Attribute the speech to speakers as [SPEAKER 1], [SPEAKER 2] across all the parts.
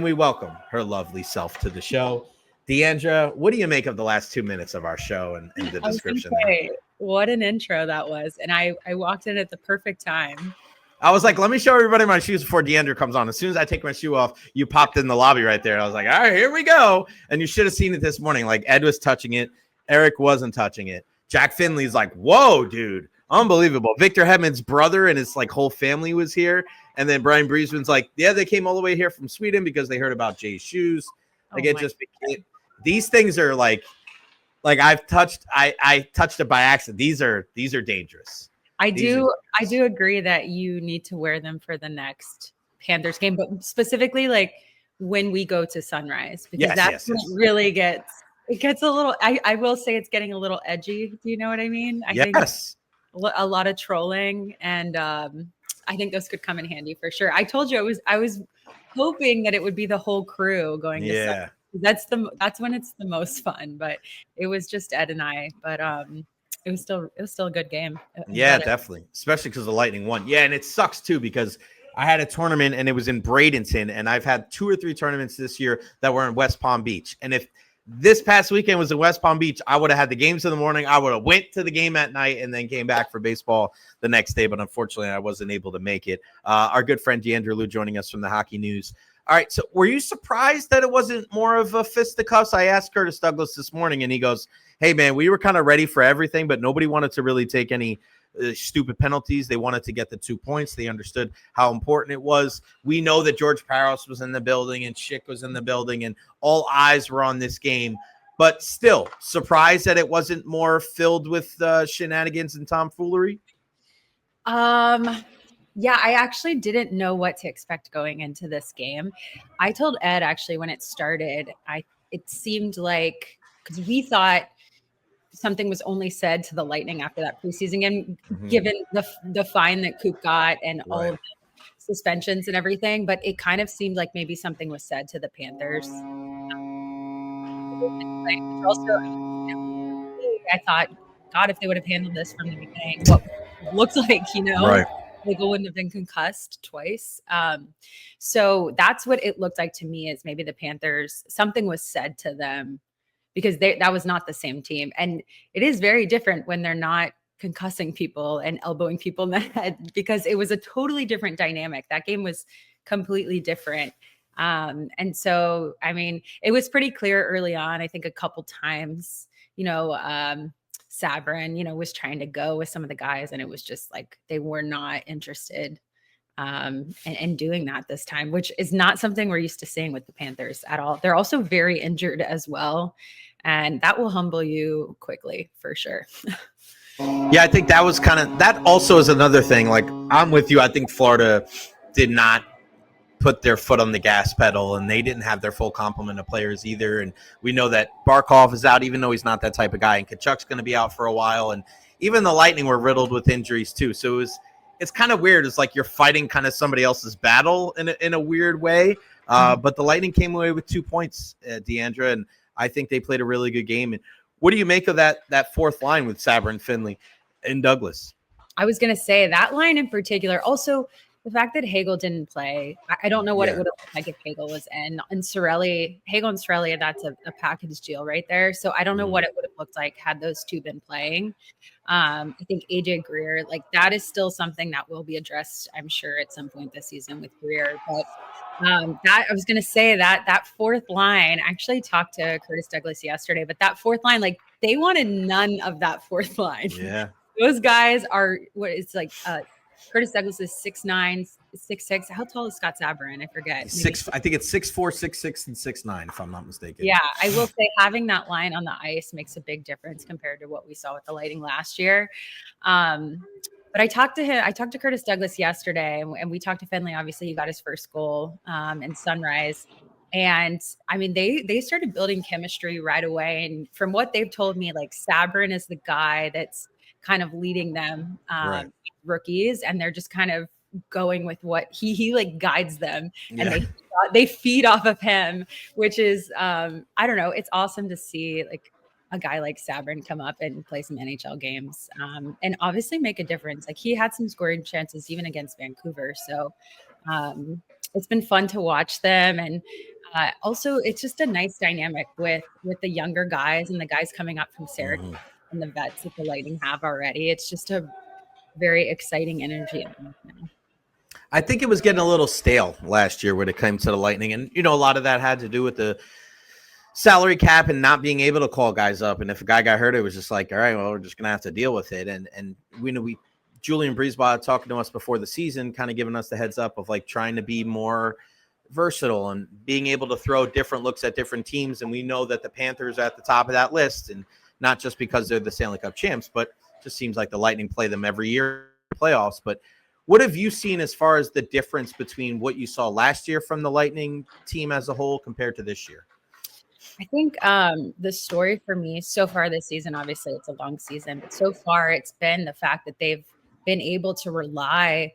[SPEAKER 1] We welcome her lovely self to the show. Diandra, what do you make of the last 2 minutes of our show and the
[SPEAKER 2] I was gonna
[SPEAKER 1] description there?
[SPEAKER 2] say, what an intro that was. And I walked in at the perfect time.
[SPEAKER 1] I was like, let me show everybody my shoes before Diandra comes on. As soon as I take my shoe off, you popped in the lobby right there. I was like, all right, here we go. And you should have seen it this morning. Like Ed was touching it. Eric wasn't touching it. Jack Finley's like, whoa, dude. Unbelievable. Victor Hedman's brother and his like whole family was here. And then Brian Breesman's like, yeah, they came all the way here from Sweden because they heard about Jay's shoes. Like it just became, these things are like I touched it by accident. These are dangerous.
[SPEAKER 2] I do agree that you need to wear them for the next Panthers game, but specifically like when we go to Sunrise, because that's when it really gets a little, I will say it's getting a little edgy. Do you know what I mean? I think a lot of trolling, and I think those could come in handy for sure. I told you I was hoping that it would be the whole crew going to Sunrise. That's when it's the most fun, but it was just Ed and I, but it was still a good game.
[SPEAKER 1] Yeah, definitely. Especially because the Lightning won. Yeah, and it sucks too because I had a tournament and it was in Bradenton, and I've had 2 or 3 tournaments this year that were in West Palm Beach. And if this past weekend was in West Palm Beach, I would have had the games in the morning. I would have went to the game at night and then came back for baseball the next day. But unfortunately, I wasn't able to make it. Our good friend Diandra Loux joining us from the Hockey News. All right, so were you surprised that it wasn't more of a fisticuffs? I asked Curtis Douglas this morning, and he goes, hey, man, we were kind of ready for everything, but nobody wanted to really take any stupid penalties. They wanted to get the 2 points. They understood how important it was. We know that George Paros was in the building and Schick was in the building, and all eyes were on this game. But still, surprised that it wasn't more filled with shenanigans and tomfoolery?
[SPEAKER 2] Yeah, I actually didn't know what to expect going into this game. I told Ed actually when it started, it seemed like, because we thought something was only said to the Lightning after that preseason game, given the fine that Coop got and all of the suspensions and everything. But it kind of seemed like maybe something was said to the Panthers. Also, I thought, God, if they would have handled this from the beginning, what it looks like, Legal wouldn't have been concussed twice. So that's what it looked like to me, is maybe the Panthers, something was said to them, because that was not the same team. And it is very different when they're not concussing people and elbowing people in the head, because it was a totally different dynamic. That game was completely different. And so, I mean, it was pretty clear early on, I think a couple times, Sabrin, was trying to go with some of the guys, and it was just like they were not interested in doing that this time, which is not something we're used to seeing with the Panthers at all. They're also very injured as well, and that will humble you quickly for sure.
[SPEAKER 1] Yeah, I think that was that also is another thing. Like, I'm with you. I think Florida did not put their foot on the gas pedal, and they didn't have their full complement of players either. And we know that Barkov is out, even though he's not that type of guy, and Kachuk's going to be out for a while. And even the Lightning were riddled with injuries too. So it's kind of weird. It's like you're fighting kind of somebody else's battle in a weird way. But the Lightning came away with 2 points, Diandra, and I think they played a really good game. And what do you make of that fourth line with Sabrin, Finley, and Douglas?
[SPEAKER 2] I was going to say that line in particular. Also, the fact that Hagel didn't play, I don't know what it would have looked like if Hagel was in. And Hagel and Cirelli, that's a package deal right there. So I don't know what it would have looked like had those two been playing. I think AJ Greer, like that is still something that will be addressed, I'm sure, at some point this season with Greer. But that I was going to say that fourth line, I actually talked to Curtis Douglas yesterday, but that fourth line, like they wanted none of that fourth line.
[SPEAKER 1] Yeah.
[SPEAKER 2] Those guys are what it's like. Curtis Douglas is 6'9", 6'6". How tall is Scott Sabrin? I forget.
[SPEAKER 1] I think it's 6'4", 6'6", and 6'9", if I'm not mistaken.
[SPEAKER 2] Yeah, I will say having that line on the ice makes a big difference compared to what we saw with the Lightning last year. But I talked to Curtis Douglas yesterday, and we talked to Finley. Obviously, he got his first goal in Sunrise. And I mean, they started building chemistry right away. And from what they've told me, like Sabrin is the guy that's kind of leading them, rookies, and they're just kind of going with what he like guides them, and they feed off of him, which is I don't know, it's awesome to see like a guy like Sabrin come up and play some NHL games, and obviously make a difference. Like he had some scoring chances even against Vancouver, so it's been fun to watch them. And also, it's just a nice dynamic with the younger guys and the guys coming up from Syracuse
[SPEAKER 1] Mhm.
[SPEAKER 2] and the vets that the Lightning have already. It's just a very exciting energy now.
[SPEAKER 1] I think it was getting a little stale last year when it came to the Lightning. And, a lot of that had to do with the salary cap and not being able to call guys up. And if a guy got hurt, it was just like, all right, well, we're just going to have to deal with it. And Julian Breezeball talking to us before the season, kind of giving us the heads up of like trying to be more versatile and being able to throw different looks at different teams. And we know that the Panthers are at the top of that list, and not just because they're the Stanley Cup champs, but just seems like the Lightning play them every year in the playoffs. But what have you seen as far as the difference between what you saw last year from the Lightning team as a whole compared to this year?
[SPEAKER 2] I think the story for me so far this season, obviously it's a long season, but so far it's been the fact that they've been able to rely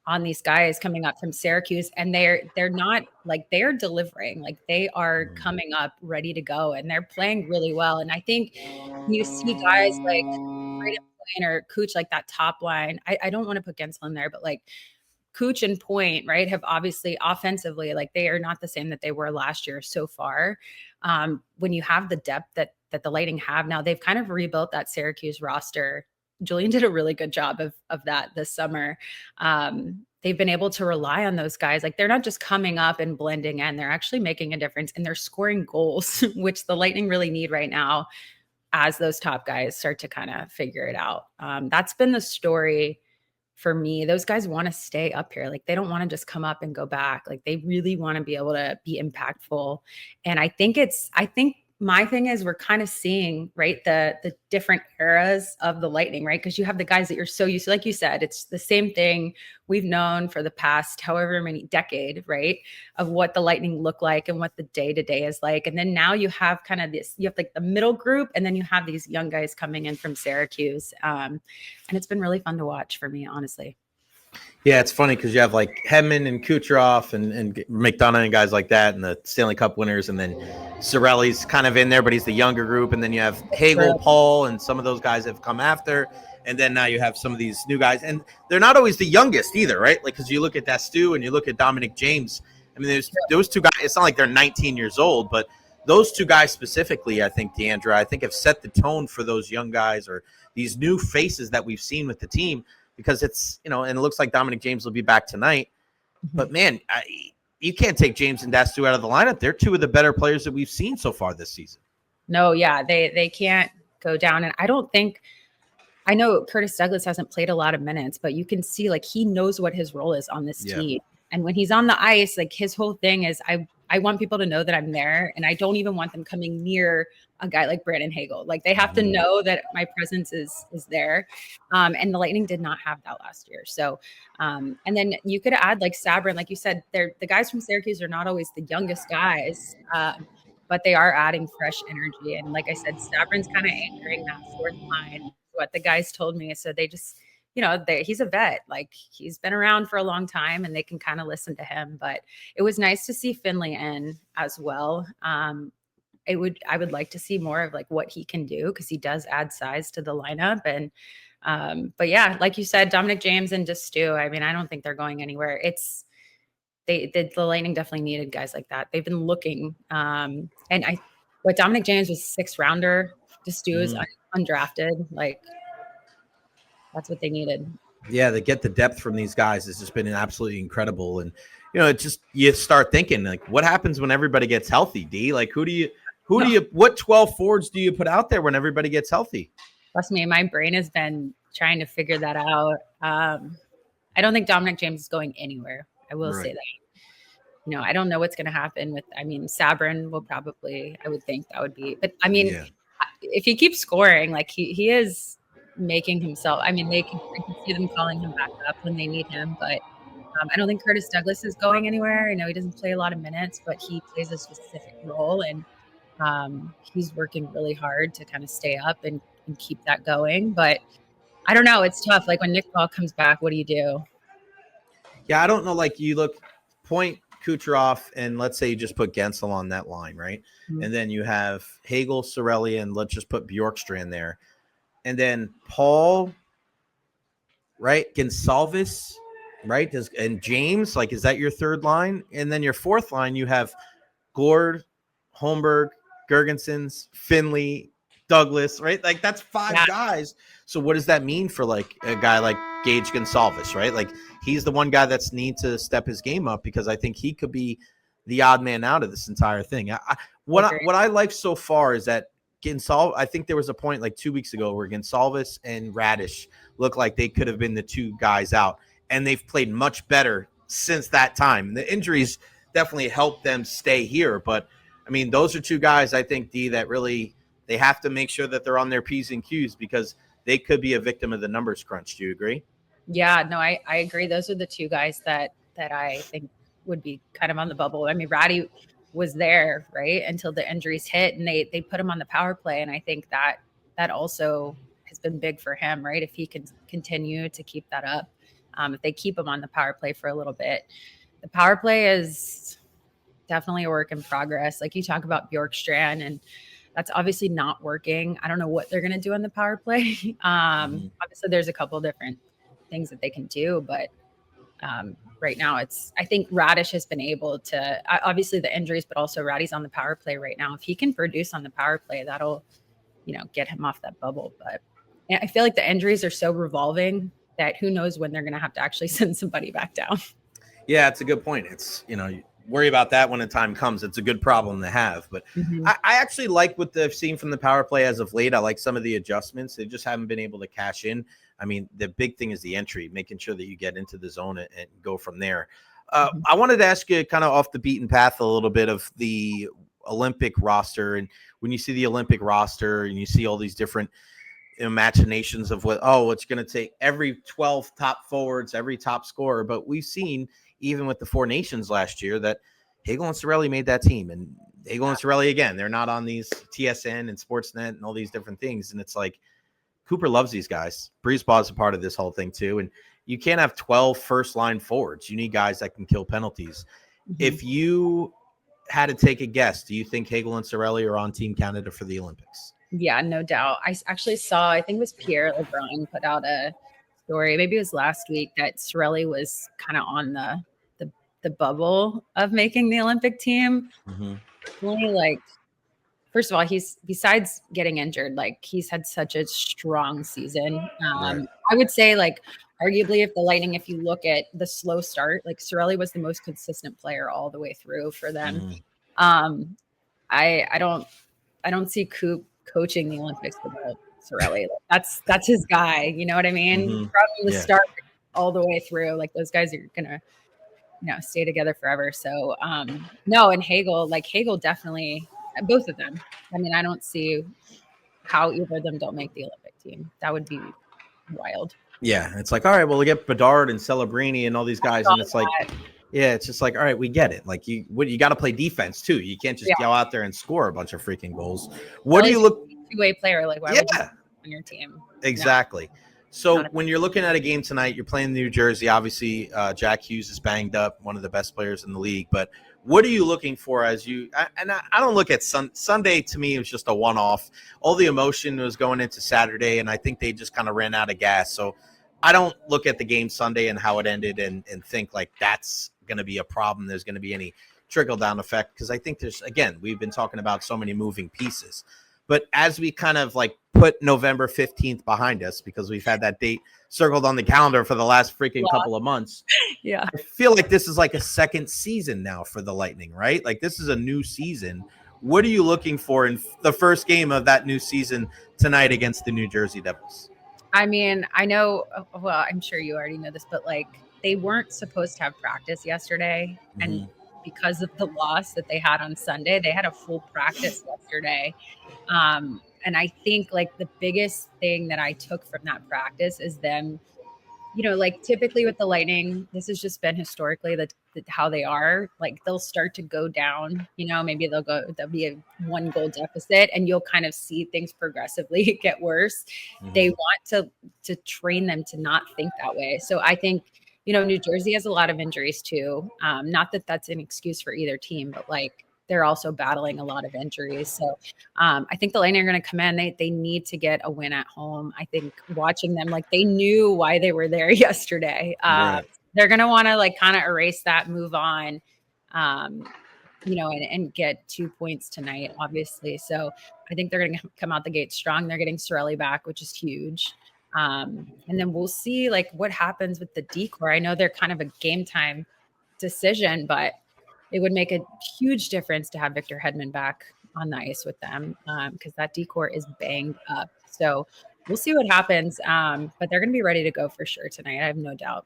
[SPEAKER 2] on these guys coming up from Syracuse, and they're not like they're delivering, like they are coming up ready to go, and they're playing really well. And I think you see guys like Braden Point or Cooch, like that top line. I don't want to put Gensel in there, but like Cooch and Point, right, have obviously offensively, like they are not the same that they were last year so far. When you have the depth that the Lightning have now, they've kind of rebuilt that Syracuse roster. Julian did a really good job of that this summer. They've been able to rely on those guys. Like they're not just coming up and blending in, they're actually making a difference, and they're scoring goals, which the Lightning really need right now as those top guys start to kind of figure it out. That's been the story for me. Those guys want to stay up here. Like they don't want to just come up and go back. Like they really want to be able to be impactful. And I think my thing is we're kind of seeing, right, the different eras of the Lightning, right? Because you have the guys that you're so used to, like you said, it's the same thing we've known for the past however many decade, right, of what the Lightning look like and what the day-to-day is like. And then now you have kind of this, you have like the middle group, and then you have these young guys coming in from Syracuse. And it's been really fun to watch for me, honestly.
[SPEAKER 1] Yeah, it's funny because you have like Hedman and Kucherov and McDonough and guys like that, and the Stanley Cup winners, and then Cirelli's kind of in there, but he's the younger group, and then you have Hagel, Paul, and some of those guys have come after, and then now you have some of these new guys, and they're not always the youngest either, right? Like because you look at Stu and you look at Dominic James. I mean, there's those two guys. It's not like they're 19 years old, but those two guys specifically, I think, Diandra, have set the tone for those young guys or these new faces that we've seen with the team. Because it's, and it looks like Dominic James will be back tonight. But, man, you can't take James and Stu out of the lineup. They're two of the better players that we've seen so far this season.
[SPEAKER 2] No, yeah, they can't go down. And I know Curtis Douglas hasn't played a lot of minutes, but you can see, like, he knows what his role is on this team. And when he's on the ice, like, his whole thing is I want people to know that I'm there, and I don't even want them coming near a guy like Brandon Hagel. Like they have to know that my presence is there. And the Lightning did not have that last year. So, and then you could add like Sabrin, like you said, the guys from Syracuse are not always the youngest guys, but they are adding fresh energy. And like I said, Sabrin's kind of anchoring that fourth line, what the guys told me. So they just, he's a vet, like he's been around for a long time and they can kind of listen to him. But it was nice to see Finley in as well. I would like to see more of like what he can do because he does add size to the lineup. And but yeah, like you said, Dominic James and Stu, I mean, I don't think they're going anywhere. The Lightning definitely needed guys like that. They've been looking, what Dominic James was 6th rounder, Stu is undrafted. Like that's what they needed.
[SPEAKER 1] Yeah, to get the depth from these guys has just been absolutely incredible. And you start thinking like, what happens when everybody gets healthy? D, like what 12 forwards do you put out there when everybody gets healthy?
[SPEAKER 2] Trust me, my brain has been trying to figure that out. I don't think Dominic James is going anywhere. I will say that. I don't know what's going to happen with. I mean, Sabrin will probably. I would think that would be. But I mean, if he keeps scoring, like he is making himself. I mean, I can see them calling him back up when they need him, but. I don't think Curtis Douglas is going anywhere. I know he doesn't play a lot of minutes, but he plays a specific role, and he's working really hard to kind of stay up and keep that going. But I don't know. It's tough. Like when Nick Paul comes back, what do you do?
[SPEAKER 1] Yeah, I don't know. Like you look Point, Kucherov, and let's say you just put Gensel on that line, right? Mm-hmm. And then you have Hagel, Cirelli, and let's just put Bjorkstrand there. And then Paul, right? Gonsalves right? And James, like, is that your third line? And then your fourth line, you have Gord, Holmberg, Gergensons, Finley, Douglas, right? Like, that's five
[SPEAKER 2] Yeah.
[SPEAKER 1] guys. So what does that mean for like a guy like Gage Gonsalves, right? Like, he's the one guy that's need to step his game up, because I think he could be the odd man out of this entire thing. What I like so far is that I think there was a point like 2 weeks ago where Gonsalves and Radish looked like they could have been the two guys out, and they've played much better since that time. The injuries definitely helped them stay here, but I mean, those are two guys I think, D, that really they have to make sure that they're on their P's and Q's, because they could be a victim of the numbers crunch. Do you agree?
[SPEAKER 2] Yeah, no, I agree. Those are the two guys that I think would be kind of on the bubble. I mean, Ratty was there, right, until the injuries hit, and they put him on the power play, and I think that also has been big for him, right? If he can continue to keep that up, if they keep him on the power play for a little bit. The power play is definitely a work in progress. Like, you talk about Bjorkstrand, and that's obviously not working. I don't know what they're going to do on the power play. Obviously, there's a couple different things that they can do, but right now I think Radish has been able to, obviously the injuries, but also Ratty's on the power play right now. If he can produce on the power play, that'll, get him off that bubble. But I feel like the injuries are so revolving that who knows when they're going to have to actually send somebody back down.
[SPEAKER 1] Yeah, it's a good point. It's, you worry about that when the time comes. It's a good problem to have. But I actually like what they've seen from the power play as of late. I like some of the adjustments. They just haven't been able to cash in. I mean, the big thing is the entry, making sure that you get into the zone and go from there. I wanted to ask you, kind of off the beaten path, a little bit of the Olympic roster. And when you see the Olympic roster and you see all these different imaginations of it's going to take every 12 top forwards, every top scorer. But we've seen, even with the Four Nations last year, that Hagel and Sorelli made that team. And Hagel and Sorelli, again, they're not on these TSN and Sportsnet and all these different things. And it's like, Cooper loves these guys. Breezeball is a part of this whole thing too. And you can't have 12 first-line forwards. You need guys that can kill penalties. If you had to take a guess, do you think Hagel and Sorelli are on Team Canada for the Olympics?
[SPEAKER 2] Yeah, no doubt. I actually saw, I think it was Pierre LeBrun put out a story, maybe it was last week, that Sorelli was kind of on the bubble of making the Olympic team. Only, like, first of all, he's, besides getting injured, like, he's had such a strong season.
[SPEAKER 1] Right.
[SPEAKER 2] I would say, like, arguably, if the Lightning, if you look at the slow start, like, Sorelli was the most consistent player all the way through for them. I don't see Coop coaching the Olympics without Sorelli. Like, that's his guy. You know what I mean? From the start all the way through, like, those guys are gonna, stay together forever. So no, and Hagel definitely, both of them. I mean, I don't see how either of them don't make the Olympic team. That would be wild.
[SPEAKER 1] Yeah, it's like, all right, well, we get Bedard and Celebrini and all these guys, and it's like, yeah, it's just like, all right, we get it. Like, you got to play defense too. You can't just go out there and score a bunch of freaking goals. What do you look?
[SPEAKER 2] Two-way player, like, why would you on your team?
[SPEAKER 1] Exactly. No. So when you're looking at a game tonight, you're playing New Jersey. Obviously, Jack Hughes is banged up, one of the best players in the league. But what are you looking for as you? And I don't look at Sunday. To me, it was just a one-off. All the emotion was going into Saturday, and I think they just kind of ran out of gas. So I don't look at the game Sunday and how it ended and think like that's going to be a problem. There's going to be any trickle-down effect, because I think there's, again, we've been talking about so many moving pieces. But as we kind of like put November 15th behind us, because we've had that date circled on the calendar for the last freaking couple of months.
[SPEAKER 2] Yeah.
[SPEAKER 1] I feel like this is like a second season now for the Lightning, right? Like, this is a new season. What are you looking for in the first game of that new season tonight against the New Jersey Devils?
[SPEAKER 2] I mean, I know, well, I'm sure you already know this, but like, they weren't supposed to have practice yesterday. And because of the loss that they had on Sunday, they had a full practice yesterday. And I think, like, the biggest thing that I took from that practice is them, like, typically with the Lightning, this has just been historically how they are. Like, they'll start to go down, maybe there'll be a 1-goal deficit, and you'll kind of see things progressively get worse. They want to train them to not think that way. So I think, New Jersey has a lot of injuries too. Not that that's an excuse for either team, but like, they're also battling a lot of injuries. So I think the Lightning are going to come in. They need to get a win at home. I think watching them, like, they knew why they were there yesterday. they're going to want to like kind of erase that, move on, and get 2 points tonight, obviously. So I think they're going to come out the gate strong. They're getting Sorelli back, which is huge. And then we'll see like what happens with the decor. I know they're kind of a game time decision, but it would make a huge difference to have Victor Hedman back on the ice with them, because that decor is banged up. So we'll see what happens. But they're going to be ready to go for sure tonight. I have no doubt.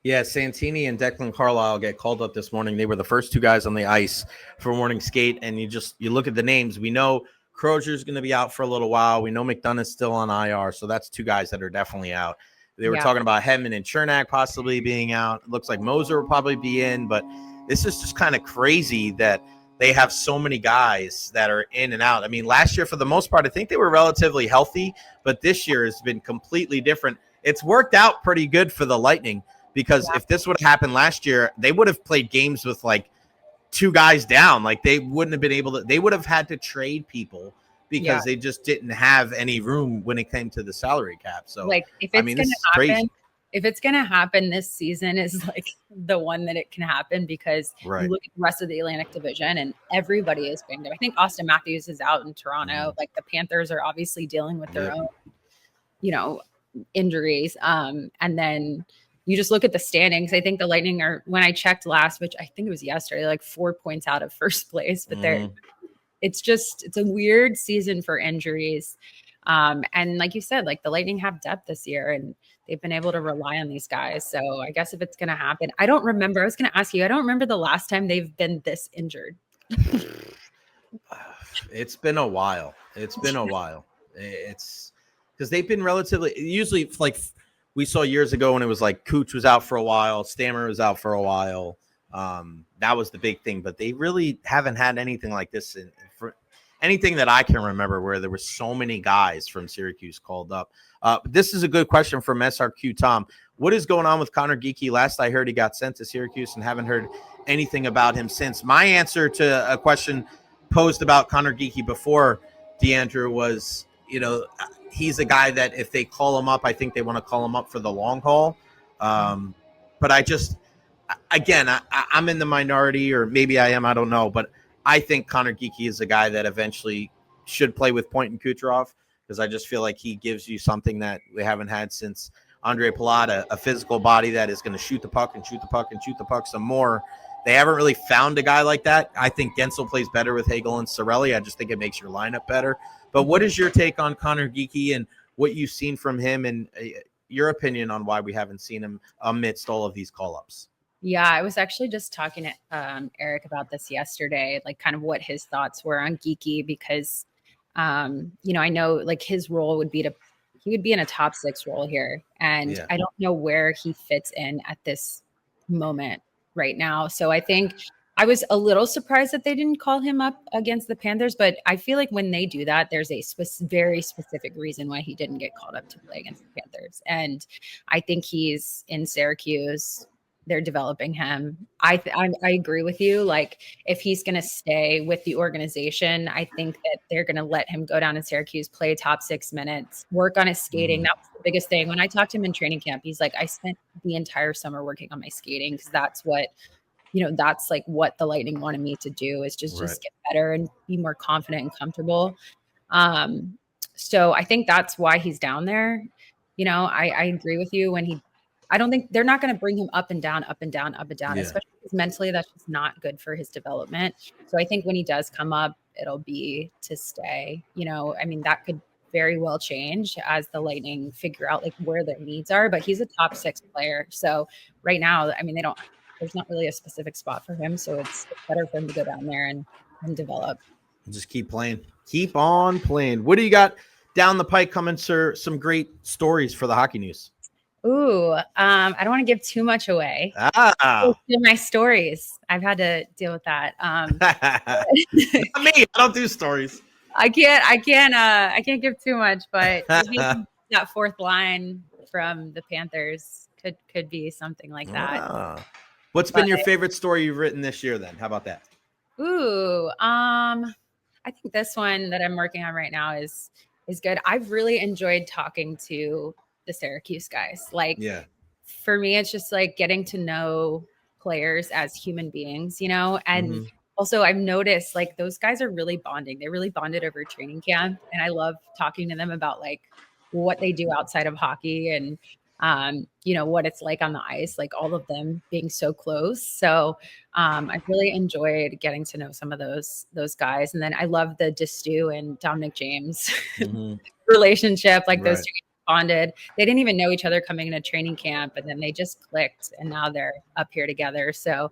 [SPEAKER 1] Yeah, Santini and Declan Carlisle get called up this morning. They were the first two guys on the ice for morning skate, and you look at the names. We know Crozier's going to be out for a little while. We know McDonough's still on IR, so that's two guys that are definitely out. They were talking about Hedman and Chernak possibly being out. It looks like Moser will probably be in, but this is just kind of crazy that they have so many guys that are in and out. I mean, last year, for the most part, I think they were relatively healthy, but this year has been completely different. It's worked out pretty good for the Lightning. Because if this would have happened last year, they would have played games with like two guys down. Like they wouldn't have been able to, they would have had to trade people because they just didn't have any room when it came to the salary cap. So
[SPEAKER 2] like if it's going to happen, if it's going to happen, this season is like the one that it can happen, because you look at the rest of the Atlantic Division and everybody is banged up. I think Austin Matthews is out in Toronto. Like the Panthers are obviously dealing with their own, injuries. And then you just look at the standings. I think the Lightning are, when I checked last, which I think it was yesterday, like 4 points out of first place, but it's a weird season for injuries. And like you said, like the Lightning have depth this year and they've been able to rely on these guys. So I guess if it's going to happen, I don't remember. I was going to ask you, I don't remember the last time they've been this injured.
[SPEAKER 1] It's been a while. It's because they've been relatively, usually like, we saw years ago when it was like Cooch was out for a while, Stammer was out for a while. That was the big thing, but they really haven't had anything like this for anything that I can remember where there were so many guys from Syracuse called up. This is a good question from SRQ Tom. What is going on with Connor Geekie? Last I heard, he got sent to Syracuse and haven't heard anything about him since. My answer to a question posed about Connor Geekie before, Diandra, was, he's a guy that if they call him up, I think they want to call him up for the long haul. But I'm in the minority, or maybe I am, I don't know. But I think Connor Geekie is a guy that eventually should play with Point and Kucherov, because I just feel like he gives you something that we haven't had since Andre Palat, a physical body that is going to shoot the puck and shoot the puck and shoot the puck some more. They haven't really found a guy like that. I think Gensel plays better with Hagel and Sorelli. I just think it makes your lineup better. But what is your take on Connor Geekie and what you've seen from him, and your opinion on why we haven't seen him amidst all of these call-ups?
[SPEAKER 2] Yeah, I was actually just talking to Eric about this yesterday, like kind of what his thoughts were on Geekie, because, I know like his role would be he would be in a top six role here. And I don't know where he fits in at this moment right now. So I think I was a little surprised that they didn't call him up against the Panthers, but I feel like when they do that, there's a very specific reason why he didn't get called up to play against the Panthers. And I think he's in Syracuse. They're developing him. I agree with you. Like if he's going to stay with the organization, I think that they're going to let him go down in Syracuse, play top 6 minutes, work on his skating. That was the biggest thing. When I talked to him in training camp, he's like, I spent the entire summer working on my skating, because that's what, that's like what the Lightning wanted me to do, is just get better and be more confident and comfortable. So I think that's why he's down there. I agree with you I don't think they're not going to bring him up and down, especially because mentally that's just not good for his development. So I think when he does come up, it'll be to stay. That could very well change as the Lightning figure out like where their needs are, but he's a top 6 player. So right now, there's not really a specific spot for him. So it's better for him to go down there and develop.
[SPEAKER 1] Just keep playing. Keep on playing. What do you got down the pike coming, sir? Some great stories for the hockey news.
[SPEAKER 2] Ooh, I don't want to give too much away. My stories. I've had to deal with that.
[SPEAKER 1] Not me. I don't do stories.
[SPEAKER 2] I can't give too much, but that fourth line from the Panthers could be something like that.
[SPEAKER 1] What's been your favorite story you've written this year then? How about that?
[SPEAKER 2] Ooh, I think this one that I'm working on right now is good. I've really enjoyed talking to the Syracuse guys. for me, it's just like getting to know players as human beings, and also I've noticed like those guys are really bonding. They really bonded over training camp. And I love talking to them about like what they do outside of hockey and, what it's like on the ice, like all of them being so close. So I've really enjoyed getting to know some of those guys. And then I love the Distu and Dominic James relationship. Like those two bonded. They didn't even know each other coming into training camp, and then they just clicked, and now they're up here together. So,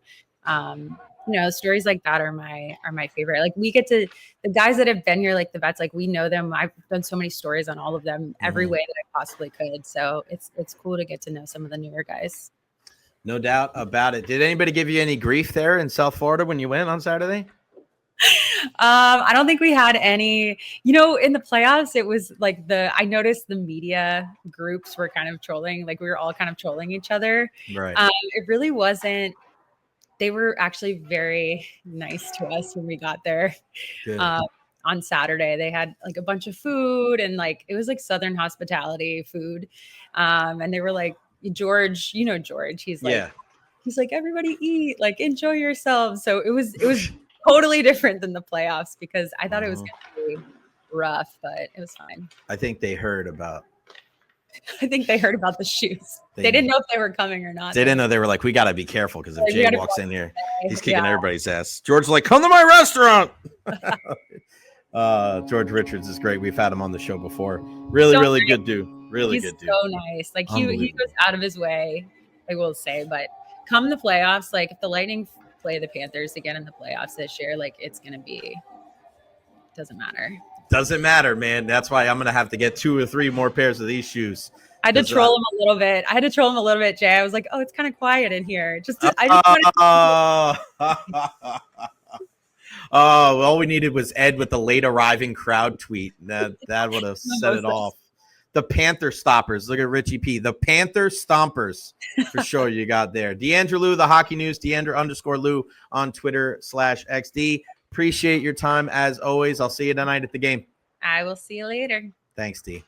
[SPEAKER 2] stories like that are my favorite. Like we get to the guys that have been here, like the vets, like we know them. I've done so many stories on all of them every way that I possibly could. So it's cool to get to know some of the newer guys.
[SPEAKER 1] No doubt about it. Did anybody give you any grief there in South Florida when you went on Saturday?
[SPEAKER 2] I don't think we had any, in the playoffs, it was like I noticed the media groups were kind of trolling, like we were all kind of trolling each other.
[SPEAKER 1] Right.
[SPEAKER 2] It really wasn't, they were actually very nice to us when we got there. On Saturday. They had like a bunch of food and like, it was like Southern hospitality food. And they were like, George, George, he's like, everybody eat, like enjoy yourselves. So it was totally different than the playoffs because I thought it was going to be rough, but it was fine.
[SPEAKER 1] I think they heard about
[SPEAKER 2] the shoes. They didn't know if they were coming or not.
[SPEAKER 1] They didn't know. They were like, we got to be careful because if Jay walks in here, he's kicking everybody's ass. George's like, come to my restaurant. George Richards is great. We've had him on the show before. Really good dude. Really good dude.
[SPEAKER 2] So nice. Like he goes out of his way, I will say. But come the playoffs, like if the Lightning play the Panthers again in the playoffs this year, like it's gonna be, doesn't matter, man. That's why I'm gonna have to get 2 or 3 more pairs of these shoes. I had to troll him a little bit. Jay, I was like, oh, it's kind of quiet in here.
[SPEAKER 1] All we needed was Ed with the late arriving crowd tweet. That would have set it off. The Panther Stoppers. Look at Richie P. The Panther Stompers for sure you got there. Diandra Loux, the Hockey News, Diandra_Loux on Twitter/XD. Appreciate your time as always. I'll see you tonight at the game.
[SPEAKER 2] I will see you later.
[SPEAKER 1] Thanks, D.